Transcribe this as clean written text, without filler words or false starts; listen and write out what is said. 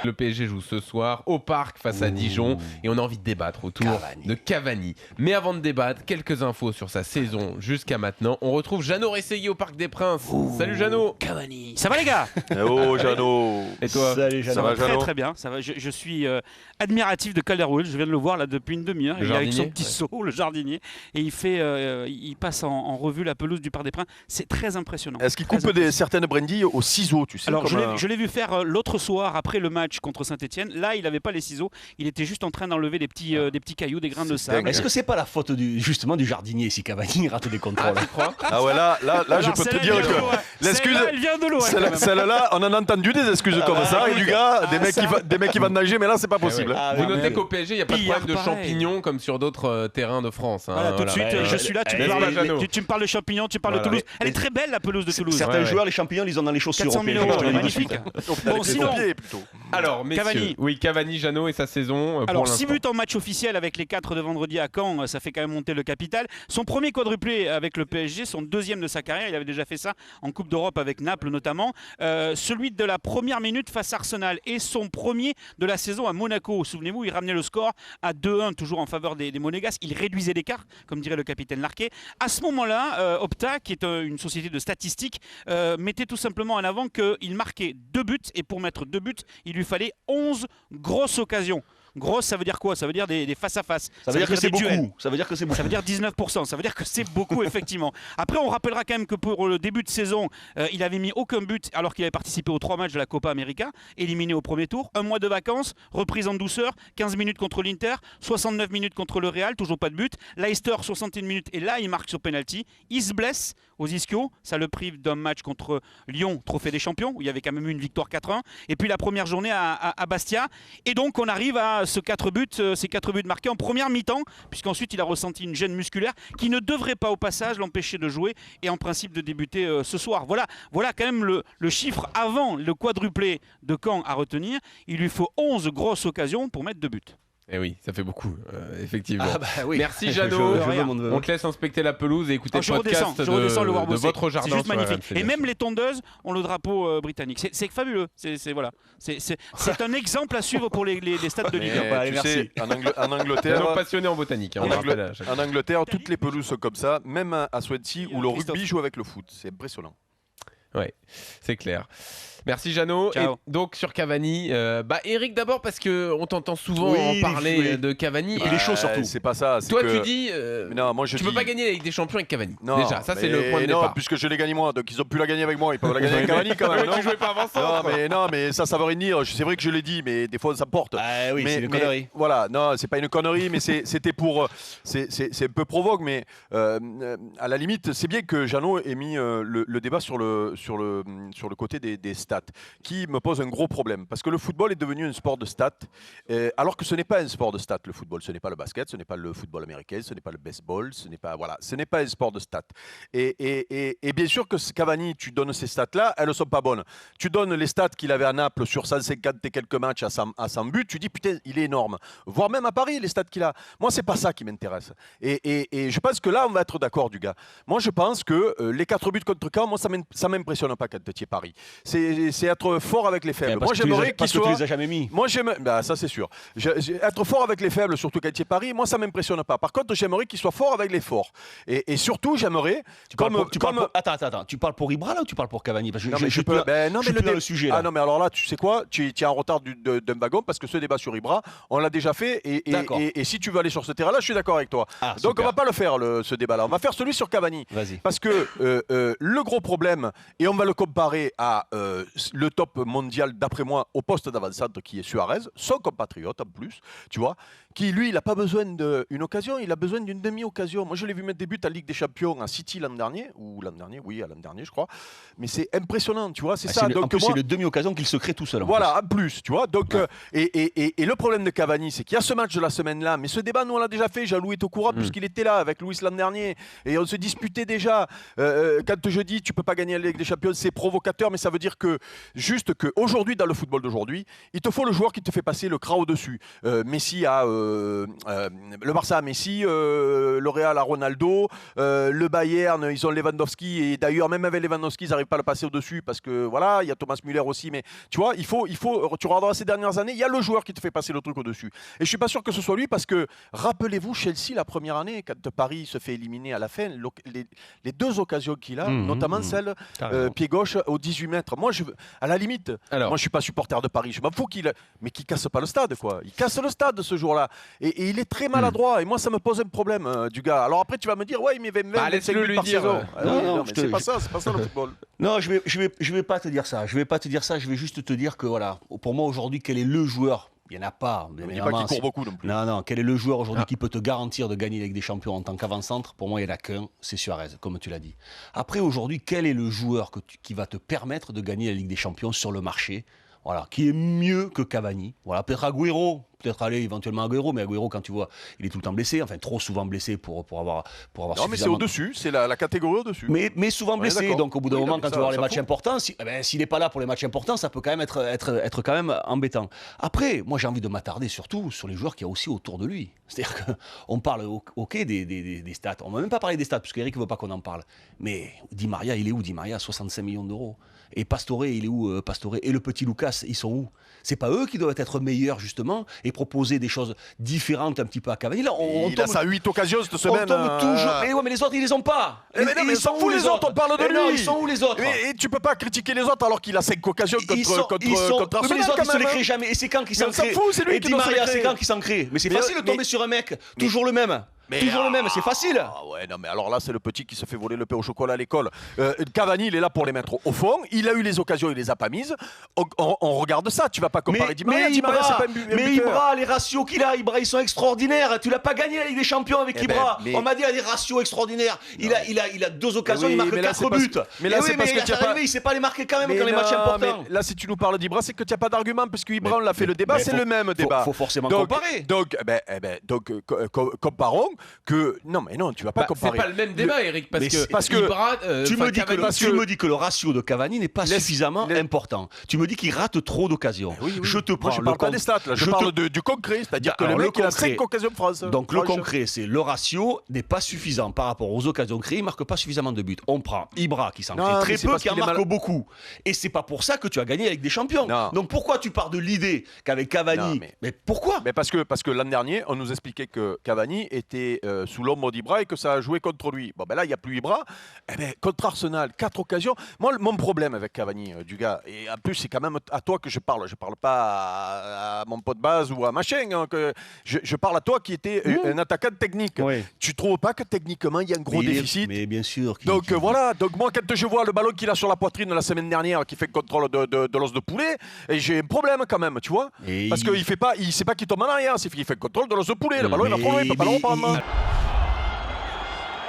Le PSG joue ce soir au Parc face à Dijon et on a envie de débattre autour de Cavani. Mais avant de débattre, quelques infos sur sa saison jusqu'à maintenant. On retrouve Jeannot Rességuier au Parc des Princes. Salut Jeannot. Cavani. Ça va les gars? Oh Jeannot. Et toi? Salut Jeannot. Ça va très Jeannot très bien. Ça va. Je suis admiratif de Calderwood. Je viens de le voir là depuis une demi-heure. Il est avec son petit seau, le jardinier, et il passe en revue la pelouse du Parc des Princes. C'est très impressionnant. Est-ce qu'il coupe certaines brindilles au ciseau, tu sais? Alors je l'ai vu faire l'autre soir après le match contre Saint-Etienne. Là, il n'avait pas les ciseaux. Il était juste en train d'enlever des petits cailloux, des grains de sable. Est-ce que c'est pas la faute justement du jardinier si Cavani rate des contrôles? Tu crois? Ah ouais, là je peux te dire que l'excuse, elle vient de loin. celle-là, on en a entendu des excuses comme ça, et du gars, des mecs qui vont nager, mais là c'est pas possible. Vous notez qu'au PSG, il n'y a pas de problème de pareil. champignons comme sur d'autres terrains de France. Voilà, tout de suite, je suis là, tu me parles de champignons, tu parles de Toulouse. Elle est très belle la pelouse de Toulouse. Certains joueurs, les champignons, ils ont dans les chaussures. 400 000 euros, elle est magnifique. Bon, sinon, Alors, messieurs, Cavani, Jeannot et sa saison. alors 6 buts en match officiel avec les 4 de vendredi à Caen, ça fait quand même monter le capital. Son premier quadruplé avec le PSG, son deuxième de sa carrière, il avait déjà fait ça en Coupe d'Europe avec Naples notamment. Celui de la première minute face à Arsenal et son premier de la saison à Monaco. Souvenez-vous, il ramenait le score à 2-1, toujours en faveur des Monégasques. Il réduisait l'écart, comme dirait le capitaine Larquet. À ce moment-là, Opta, qui est une société de statistiques, mettait tout simplement en avant qu'il marquait 2 buts, et pour mettre 2 buts, il lui fallait 11 grosses occasions. Grosse, ça veut dire quoi? Ça veut dire des face-à-face. Ça veut dire que c'est des duels. beaucoup. Ça veut dire que c'est beaucoup. Ça veut dire 19%. Ça veut dire que c'est beaucoup, effectivement. Après, on rappellera quand même que pour le début de saison, il avait mis aucun but alors qu'il avait participé aux 3 matchs de la Copa América, éliminé au premier tour. Un mois de vacances, reprise en douceur, 15 minutes contre l'Inter, 69 minutes contre le Real, toujours pas de but. Leicester, 61 minutes, et là, il marque sur penalty. Il se blesse aux ischios. Ça le prive d'un match contre Lyon, trophée des champions, où il y avait quand même eu une victoire 4-1. Et puis la première journée à Bastia. Et donc, on arrive à ces 4 buts marqués en première mi-temps, puisqu'ensuite il a ressenti une gêne musculaire qui ne devrait pas au passage l'empêcher de jouer et en principe de débuter ce soir. Voilà quand même le chiffre avant le quadruplé de Caen à retenir. Il lui faut 11 grosses occasions pour mettre 2 buts. Eh oui, ça fait beaucoup, effectivement. Ah bah oui. Merci Jeannot. Je On te laisse inspecter la pelouse et écouter le je podcast redescends le voir de bosser. votre jardin. C'est juste sur magnifique. RMC, Et bien même sûr. les tondeuses ont le drapeau britannique. C'est fabuleux. C'est un exemple à suivre pour les stades de Ligue 1. Allez, Tu merci. sais, en Jeannot Angleterre, passionné en botanique. on le rappelle à chaque fois. en Angleterre, toutes les pelouses sont comme ça, même à Swansea où le Christophe. rugby joue avec le foot. C'est impressionnant. Ouais, c'est clair. Merci Jeannot. Ciao. Et donc sur Cavani, Eric d'abord parce que on t'entend souvent Oui, en parler oui. de Cavani. Il est chaud surtout. C'est pas ça. c'est Toi que- tu dis, Non, moi je tu dis... peux pas gagner la Ligue des Champions avec Cavani. Non, Déjà, ça c'est le mais point de non, départ. puisque je l'ai gagné moi, donc ils ont pu la gagner avec moi, ils peuvent la gagner avec Cavani quand même. Ouais, non tu jouais pas avant ça. non, mais ça veut rien dire. C'est vrai que je l'ai dit, mais des fois ça porte. Ah oui, mais, c'est une mais connerie. Voilà, non, c'est pas une connerie, mais c'était pour. C'est un peu provoque, mais à la limite, c'est bien que Jeannot ait mis le débat sur le côté des stats, qui me pose un gros problème. Parce que le football est devenu un sport de stats, alors que ce n'est pas un sport de stats, le football. Ce n'est pas le basket, ce n'est pas le football américain, ce n'est pas le baseball, ce n'est pas un sport de stats. Et bien sûr que Cavani, tu donnes ces stats-là, elles ne sont pas bonnes. Tu donnes les stats qu'il avait à Naples sur 150 et quelques matchs à 100 buts, tu dis putain, il est énorme. Voire même à Paris, les stats qu'il a. Moi, c'est pas ça qui m'intéresse. Et je pense que là, on va être d'accord, du gars. Moi, je pense que les 4 buts contre Caen, moi, ça m'impressionne pas quand tu es Paris. C'est être fort avec les faibles. Moi, j'aimerais qu'il soit... tu les as jamais mis. Moi, j'aime, ça c'est sûr. Être fort avec les faibles, surtout quand tu es Paris, moi ça m'impressionne pas. Par contre, j'aimerais qu'il soit fort avec les forts. Et surtout, j'aimerais. Attends, tu parles pour Ibra là ou tu parles pour Cavani? Parce que Non, mais je je peux. Ben, non, je suis mais plus dans le sujet là. Ah non, mais alors là, tu sais quoi? Tu es en retard d'un wagon parce que ce débat sur Ibra, on l'a déjà fait. Et si tu veux aller sur ce terrain-là, je suis d'accord avec toi. Ah, Donc super. on va pas le faire ce débat-là. On va faire celui sur Cavani. Vas-y. Parce que le gros problème, et on va le comparer à le top mondial d'après moi au poste d'avant-centre qui est Suarez, son compatriote en plus, tu vois, qui lui, il n'a pas besoin d'une occasion, il a besoin d'une demi-occasion. Moi, je l'ai vu mettre des buts en Ligue des Champions à City l'an dernier, je crois. Mais c'est impressionnant, tu vois, c'est ça. En plus, c'est le demi-occasion qu'il se crée tout seul. Voilà, en plus, tu vois. Donc, et le problème de Cavani, c'est qu'il y a ce match de la semaine-là, mais ce débat, nous, on l'a déjà fait. Jean-Louis est au courant, puisqu'il était là avec Louis l'an dernier. Et on se disputait déjà. Quand je dis tu peux pas gagner la Ligue des Champions, c'est provocateur, mais ça veut dire que juste qu'aujourd'hui, dans le football d'aujourd'hui, il te faut le joueur qui te fait passer le cran au-dessus. Messi a le Barça a Messi, le Real a Ronaldo, le Bayern, ils ont Lewandowski, et d'ailleurs, même avec Lewandowski, ils n'arrivent pas à le passer au-dessus parce que voilà, il y a Thomas Müller aussi, mais tu vois, tu regarderas ces dernières années, il y a le joueur qui te fait passer le truc au-dessus. Et je suis pas sûr que ce soit lui parce que, rappelez-vous, Chelsea, la première année, quand Paris se fait éliminer à la fin, les deux occasions qu'il a, notamment celle pied gauche au 18 mètres. Moi, à la limite, moi je suis pas supporter de Paris, je m'en fous qu'il casse pas le stade, quoi. Il casse le stade ce jour-là. Et il est très maladroit. Et moi, ça me pose un problème, du gars. Alors après, tu vas me dire, ouais, mais 25 buts par saison. Non, mais c'est pas ça le football. Non, je vais pas te dire ça. Je vais juste te dire que voilà, pour moi aujourd'hui, quel est le joueur? Il n'y en a pas. Il n'y a pas qui court beaucoup non plus. Non. Quel est le joueur aujourd'hui qui peut te garantir de gagner la Ligue des Champions en tant qu'avant-centre? Pour moi, il n'y en a qu'un, c'est Suarez, comme tu l'as dit. Après, aujourd'hui, quel est le joueur qui va te permettre de gagner la Ligue des Champions sur le marché? Voilà, qui est mieux que Cavani. Voilà, peut-être Agüero, peut-être aller éventuellement Agüero, mais Agüero, quand tu vois, il est tout le temps blessé, enfin trop souvent blessé pour avoir non, mais c'est au-dessus, c'est la catégorie au-dessus. Mais souvent blessé, donc au bout d'un moment, quand tu vas voir les matchs importants, s'il n'est pas là pour les matchs importants, ça peut quand même être quand même embêtant. Après, moi j'ai envie de m'attarder surtout sur les joueurs qu'il y a aussi autour de lui. C'est-à-dire qu'on parle des stats, on ne va même pas parler des stats, parce qu'Eric ne veut pas qu'on en parle. Mais Di Maria, il est où Di Maria? 65 millions d'euros. Et Pastore, il est où Pastore? Et le petit Lucas, ils sont où? C'est pas eux qui doivent être meilleurs justement et proposer des choses différentes un petit peu à Cavani. Là, il a sa 8 occasions cette semaine. On tombe toujours. Mais ouais, mais les autres, ils les ont pas. Mais ils sont où les autres? On parle de lui. Non, ils sont où les autres? Et tu peux pas critiquer les autres alors qu'il a 5 occasions contre mais les Arsenal. autres, ils se les créent jamais. Et c'est quand qu'ils s'en créent? C'est lui et qui Di doit se les Maria, créer. c'est quand qu'ils s'en créent? Mais c'est facile de tomber sur un mec. Toujours le même. Toujours le même, c'est facile. Ah ouais, non, mais alors là, c'est le petit qui se fait voler le pain au chocolat à l'école. Cavani, il est là pour les mettre au fond. Il a eu les occasions, il les a pas mises. On regarde ça. Tu vas pas comparer Di Maria. Di Maria, c'est pas un buteur. Mais Ibra, les ratios qu'il a, Ibra, ils sont extraordinaires. Tu l'as pas gagné la Ligue des Champions avec Ibra. On m'a dit, il a des ratios extraordinaires. Il a 2 occasions, il marque 4 buts. Mais là, c'est parce que tu as pas. Il sait pas les marquer quand même dans les matchs importants. Là, si tu nous parles d'Ibra, c'est que tu n'as pas d'argument parce que Ibra, on l'a fait le débat, c'est le même débat. Faut forcément comparer. Donc, comparons que. Non, mais non, tu vas pas comparer. C'est pas le même débat, Eric, parce que Ibra, tu me dis que le ratio de Cavani n'est pas suffisamment important. Tu me dis qu'il rate trop d'occasions. Je te prends. Je parle pas des stats, là. Je parle du concret, c'est-à-dire que le mec il a 5 occasions de France. Donc le concret, c'est le ratio n'est pas suffisant par rapport aux occasions créées. Il marque pas suffisamment de buts. On prend Ibra qui s'en crée très peu, qui en marque beaucoup. Et c'est pas pour ça que tu as gagné avec des champions. Donc pourquoi tu pars de l'idée qu'avec Cavani, mais pourquoi? Mais parce que l'an dernier, on nous expliquait que Cavani était sous l'ombre d'Ibra et que ça a joué contre lui. Bon, ben là, il n'y a plus Ibra. Eh ben, contre Arsenal, 4 occasions. Moi, mon problème avec Cavani, du gars, et en plus, c'est quand même à toi que je parle. Je ne parle pas à mon pote base ou à machin. Hein, je parle à toi qui était un attaquant technique. Oui. Tu ne trouves pas que techniquement, il y a un gros déficit? Mais bien sûr. Donc voilà. Donc moi, quand je vois le ballon qu'il a sur la poitrine la semaine dernière, qui fait le contrôle de l'os de poulet, j'ai un problème quand même, tu vois. Parce qu'il ne sait pas qu'il tombe en arrière. Il fait le contrôle de l'os de poulet. Le ballon, il va trop loin, il ne peut pas le reprendre.